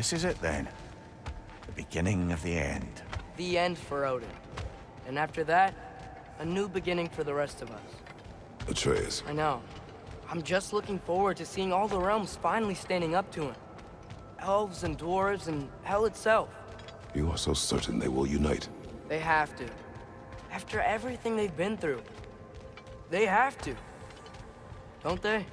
This is it then. The beginning of the end. The end for Odin. And after that, a new beginning for the rest of us. Atreus. I know. I'm just looking forward to seeing all the realms finally standing up to him. Elves and dwarves and hell itself. You are so certain they will unite? They have to. After everything they've been through. They have to. Don't they?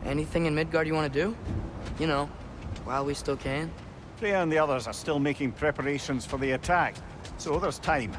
Anything in Midgard you want to do? You know, while we still can. Freya and the others are still making preparations for the attack, so there's time.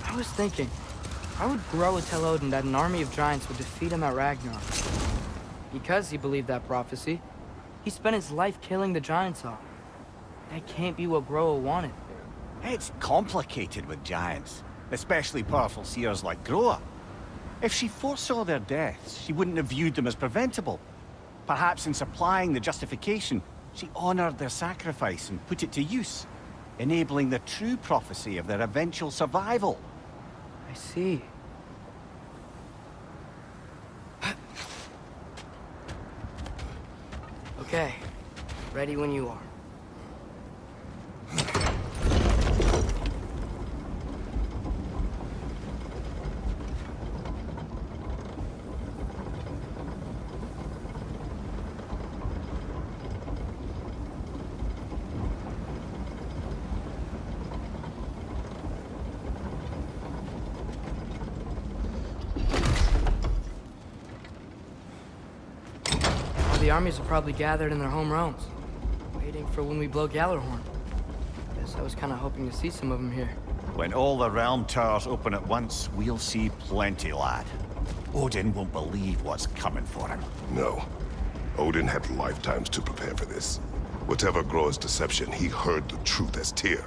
I was thinking, how would Groa tell Odin that an army of giants would defeat him at Ragnarok? Because he believed that prophecy, he spent his life killing the giants off. That can't be what Groa wanted. It's complicated with giants, especially powerful seers like Groa. If she foresaw their deaths, she wouldn't have viewed them as preventable. Perhaps in supplying the justification, she honored their sacrifice and put it to use, enabling the true prophecy of their eventual survival. I see. Okay, ready when you are. The armies are probably gathered in their home realms, waiting for when we blow Gjallarhorn. Guess I was kind of hoping to see some of them here. When all the realm towers open at once, we'll see plenty, lad. Odin won't believe what's coming for him. No. Odin had lifetimes to prepare for this. Whatever Groa's deception, he heard the truth as Tyr.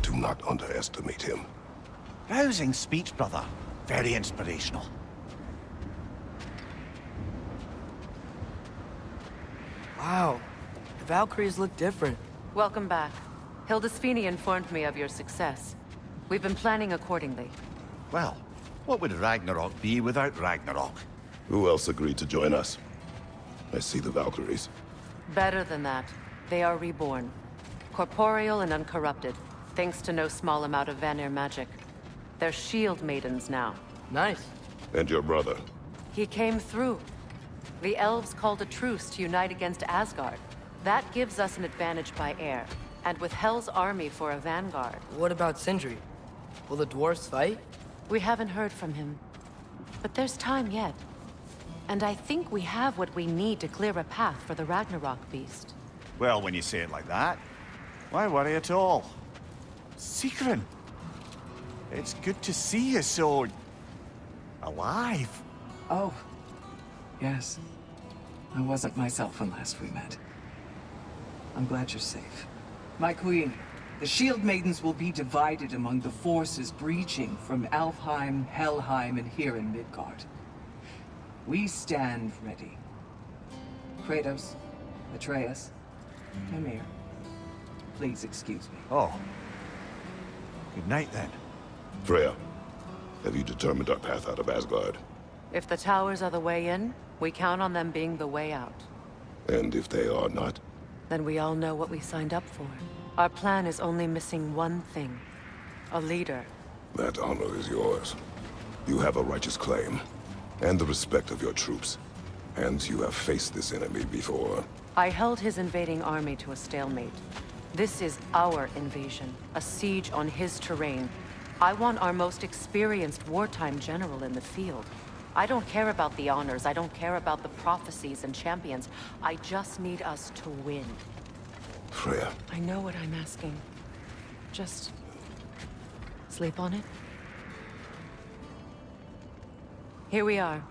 Do not underestimate him. Rousing speech, brother. Very inspirational. Wow, the Valkyries look different. Welcome back. Hildisvini informed me of your success. We've been planning accordingly. Well, what would Ragnarok be without Ragnarok? Who else agreed to join us? I see the Valkyries. Better than that, they are reborn. Corporeal and uncorrupted, thanks to no small amount of Vanir magic. They're shield maidens now. Nice. And your brother. He came through. The elves called a truce to unite against Asgard. That gives us an advantage by air, and with Hel's army for a vanguard. What about Sindri? Will the dwarves fight? We haven't heard from him. But there's time yet. And I think we have what we need to clear a path for the Ragnarok beast. Well, when you say it like that, why worry at all? Sigrun! It's good to see you so... alive. Oh, yes. I wasn't myself when last we met. I'm glad you're safe. My queen, the Shield Maidens will be divided among the forces breaching from Alfheim, Helheim, and here in Midgard. We stand ready. Kratos, Atreus, Mimir, please excuse me. Oh. Good night, then. Freya, have you determined our path out of Asgard? If the towers are the way in, we count on them being the way out. And if they are not? Then we all know what we signed up for. Our plan is only missing one thing. A leader. That honor is yours. You have a righteous claim, and the respect of your troops. And you have faced this enemy before. I held his invading army to a stalemate. This is our invasion, a siege on his terrain. I want our most experienced wartime general in the field. I don't care about the honors, I don't care about the prophecies and champions. I just need us to win. Freya. I know what I'm asking. Just... sleep on it? Here we are.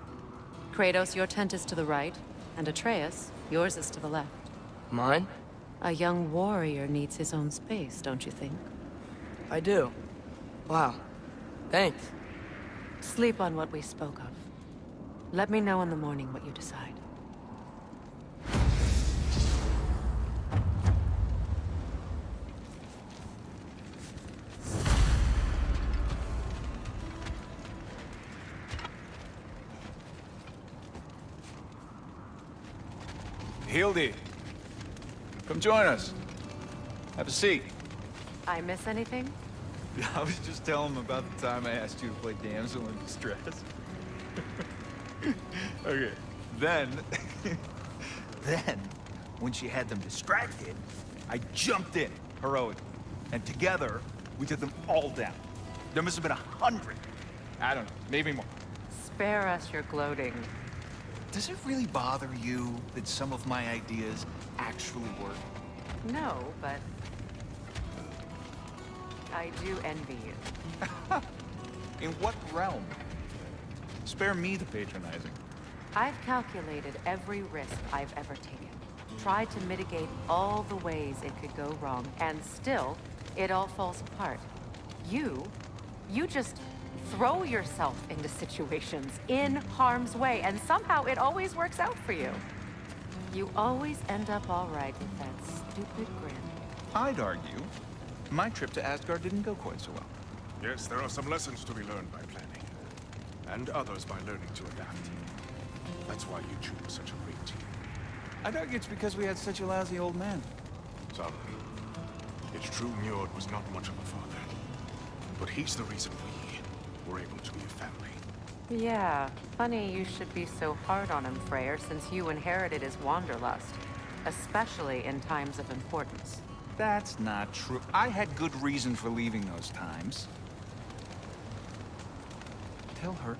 Kratos, your tent is to the right, and Atreus, yours is to the left. Mine? A young warrior needs his own space, don't you think? I do. Wow. Thanks. Sleep on what we spoke of. Let me know in the morning what you decide. Hildy, come join us. Have a seat. I miss anything? I was just telling him about the time I asked you to play damsel in distress. Okay, then, when she had them distracted, I jumped in, heroically. And together, we took them all down. There must have been 100. I don't know, maybe more. Spare us your gloating. Does it really bother you that some of my ideas actually work? No, but... I do envy you. In what realm? Spare me the patronizing. I've calculated every risk I've ever taken. Tried to mitigate all the ways it could go wrong, and still, it all falls apart. You just throw yourself into situations in harm's way, and somehow it always works out for you. You always end up all right with that stupid grin. I'd argue my trip to Asgard didn't go quite so well. Yes, there are some lessons to be learned by planning, and others by learning to adapt. That's why you choose such a great team. I'd argue it's because we had such a lousy old man. Some. It's true Njord was not much of a father, but he's the reason we were able to be a family. Yeah, funny you should be so hard on him, Freyr, since you inherited his wanderlust. Especially in times of importance. That's not true. I had good reason for leaving those times. Tell her.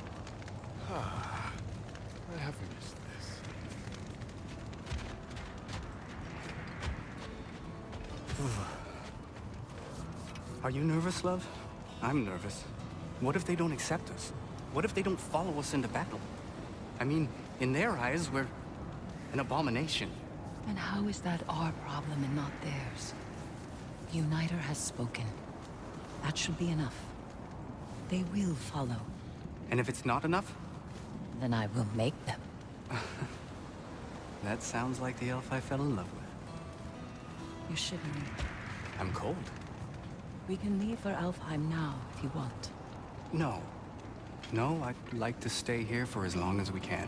I have missed this. Are you nervous, love? I'm nervous. What if they don't accept us? What if they don't follow us into battle? I mean, in their eyes, we're an abomination. And how is that our problem and not theirs? The Uniter has spoken. That should be enough. They will follow. And if it's not enough? Then I will make them. That sounds like the elf I fell in love with. You're shivering. I'm cold. We can leave for Alfheim now, if you want. No. No, I'd like to stay here for as long as we can.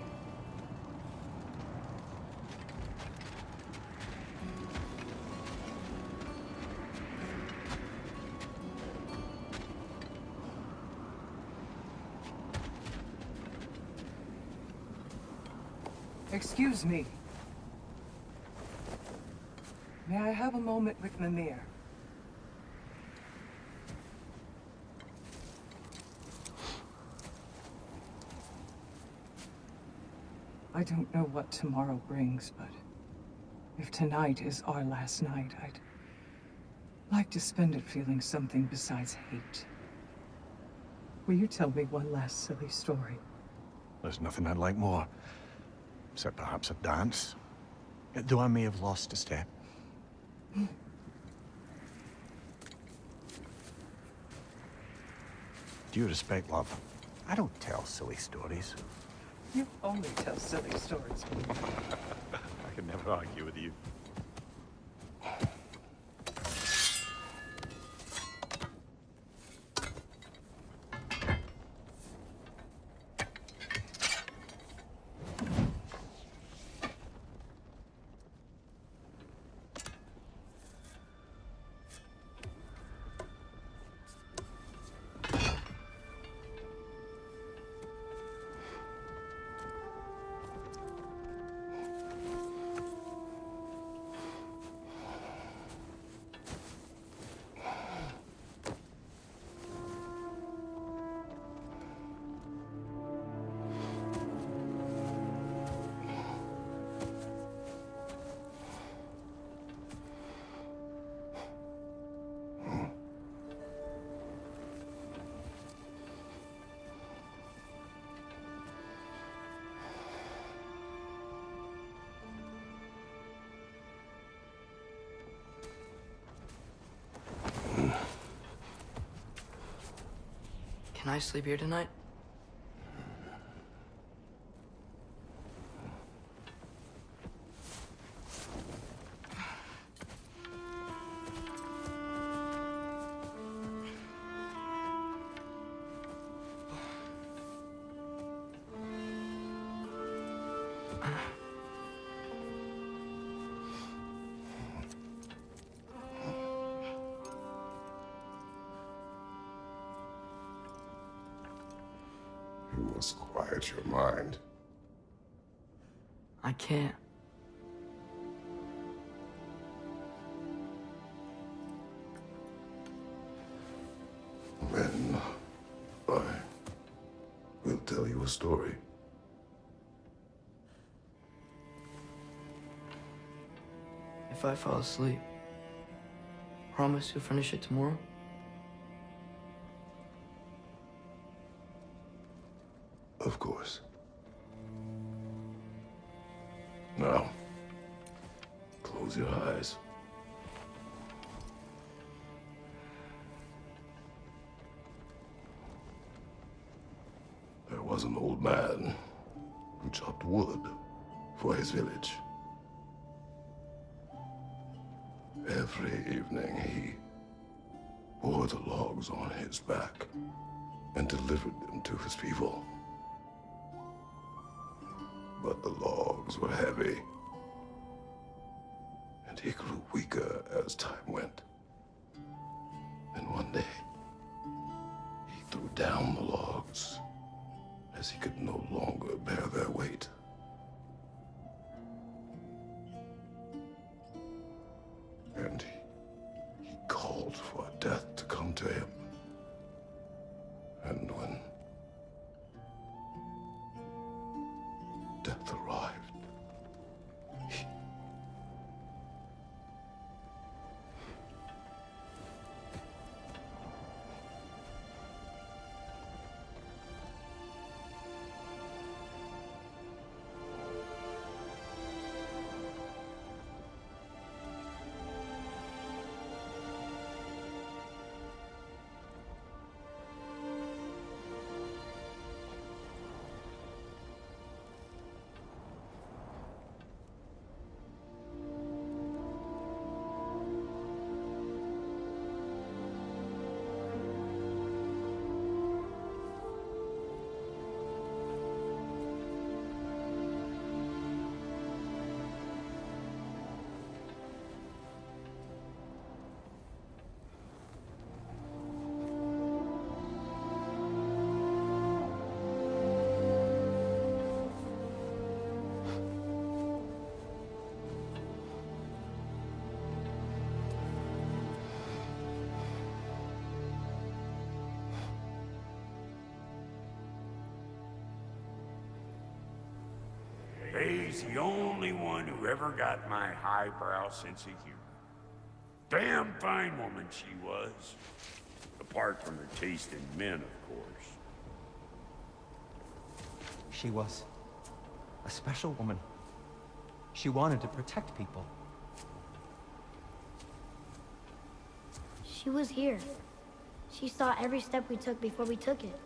Excuse me. May I have a moment with Mimir? I don't know what tomorrow brings, but if tonight is our last night, I'd like to spend it feeling something besides hate. Will you tell me one last silly story? There's nothing I'd like more. Except perhaps a dance. Though I may have lost a step. Due respect, love, I don't tell silly stories. You only tell silly stories. I can never argue with you. Can I sleep here tonight? You must quiet your mind. I can't. Then I will tell you a story. If I fall asleep, promise you'll finish it tomorrow? Of course. Now, close your eyes. There was an old man who chopped wood for his village. Every evening he bore the logs on his back and delivered them to his people. But the logs were heavy, and he grew weaker as time went. And one day, he threw down the logs as he could no longer bear their weight. And he called for death to come to him. And when death arrived, He's the only one who ever got my highbrow sense of humor. Damn fine woman she was. Apart from her taste in men, of course. She was a special woman. She wanted to protect people. She was here. She saw every step we took before we took it.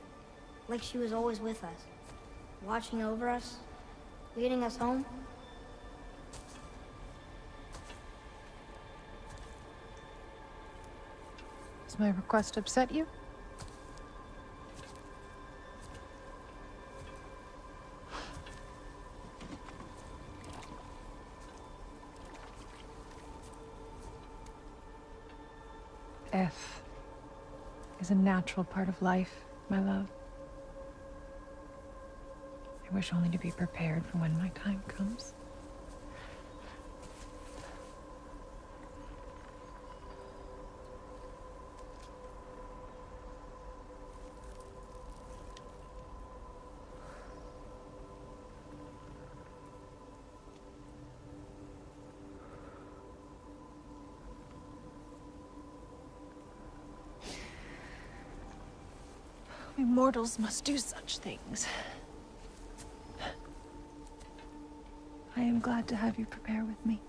Like she was always with us. Watching over us. Leading us home. Does my request upset you? Death is a natural part of life, my love. I wish only to be prepared for when my time comes. We mortals must do such things. I am glad to have you prepare with me.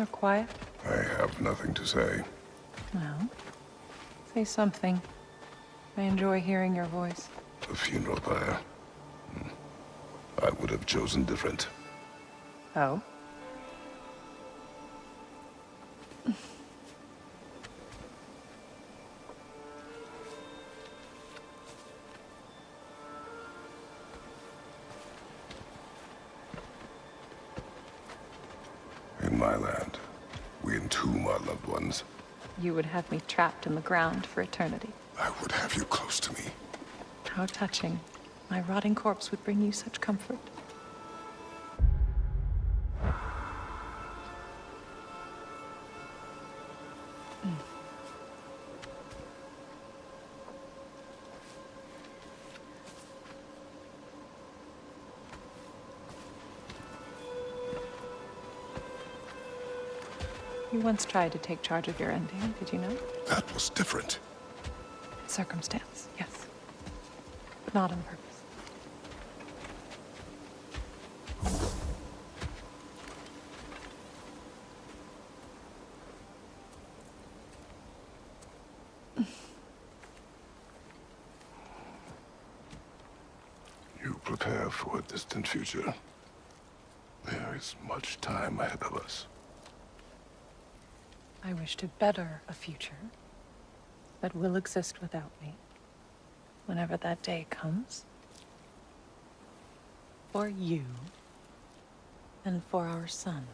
are quiet. I have nothing to say. Well, say something. I enjoy hearing your voice. The funeral pyre. I would have chosen different. Oh? In my land, we entomb our loved ones. You would have me trapped in the ground for eternity. I would have you close to me. How touching. My rotting corpse would bring you such comfort. You once tried to take charge of your ending, did you know? That was different. Circumstance, yes. But not on purpose. You prepare for a distant future. There is much time ahead of us. I wish to better a future that will exist without me, whenever that day comes. For you, and for our son.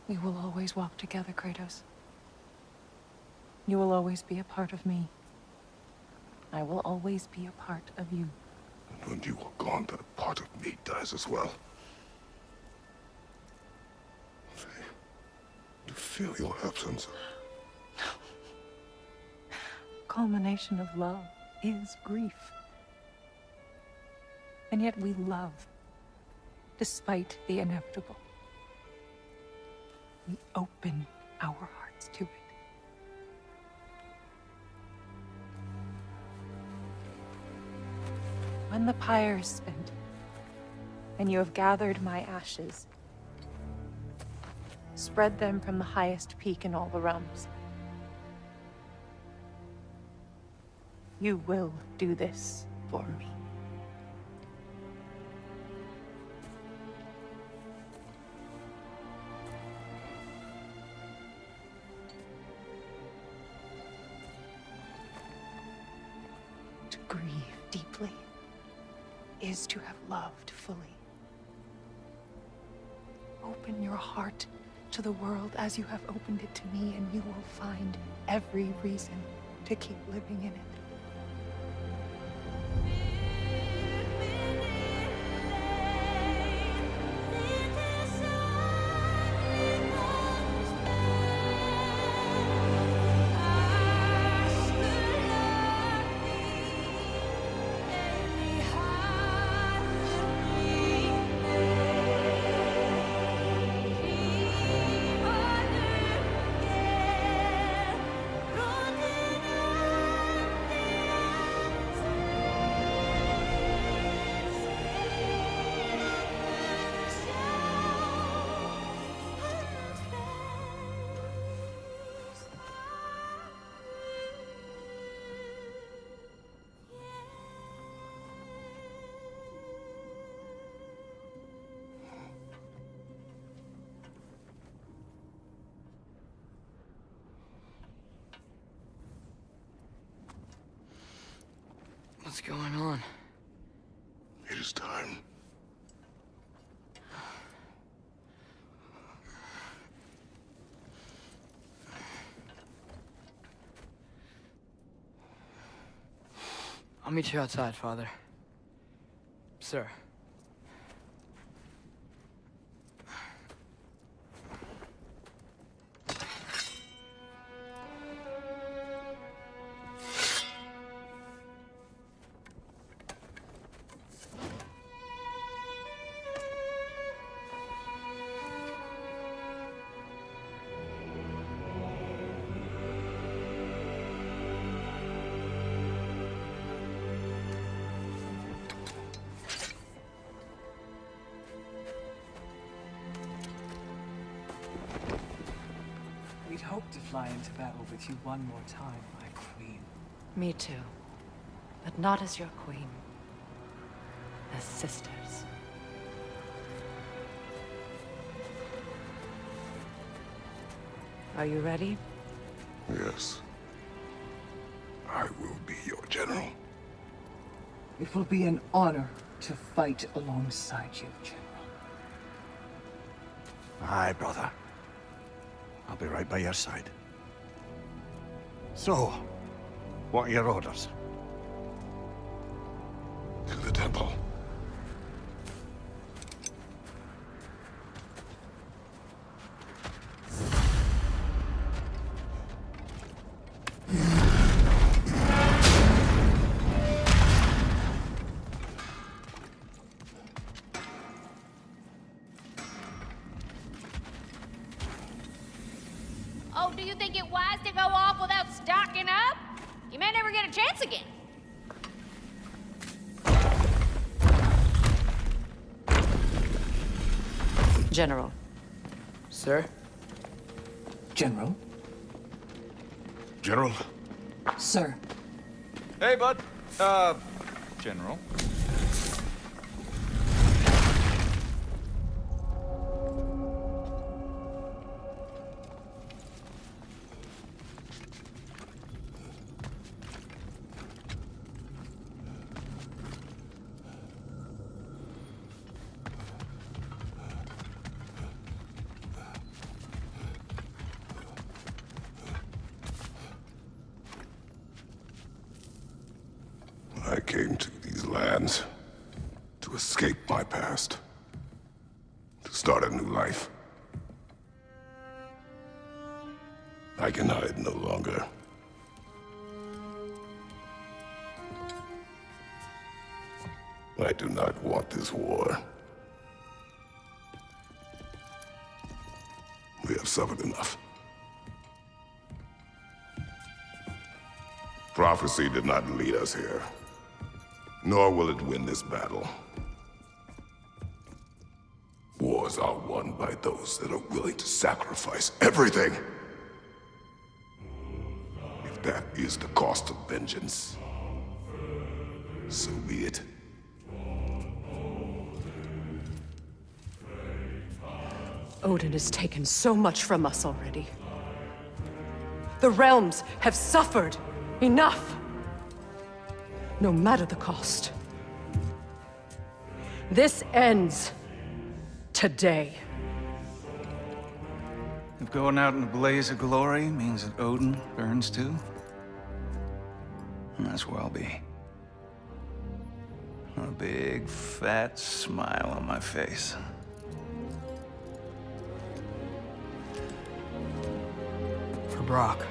We will always walk together, Kratos. You will always be a part of me. I will always be a part of you. And when you are gone, that part of me dies as well. To feel your absence. Culmination of love is grief. And yet we love, despite the inevitable. We open our hearts to it. When the pyre is spent, and you have gathered my ashes, spread them from the highest peak in all the realms. You will do this for me. To grieve deeply is to have loved fully. Open your heart to the world as you have opened it to me, and you will find every reason to keep living in it. What's going on? It is time. I'll meet you outside, Father. Sir. fly into battle with you one more time, my queen. Me too. But not as your queen. As sisters. Are you ready? Yes. I will be your general. It will be an honor to fight alongside you, General. Aye, brother. I'll be right by your side. So, what are your orders? To the temple. Oh, do you think it wise to go off without stocking up? You may never get a chance again. General. Sir? General? General? Sir. Hey, bud. General. I came to these lands to escape my past, to start a new life. I can hide no longer. I do not want this war. We have suffered enough. Prophecy did not lead us here, nor will it win this battle. Wars are won by those that are willing to sacrifice everything. If that is the cost of vengeance, so be it. Odin has taken so much from us already. The realms have suffered. Enough! No matter the cost. This ends today. If going out in a blaze of glory means that Odin burns too, that's where I'll be. A big, fat smile on my face. For Brock.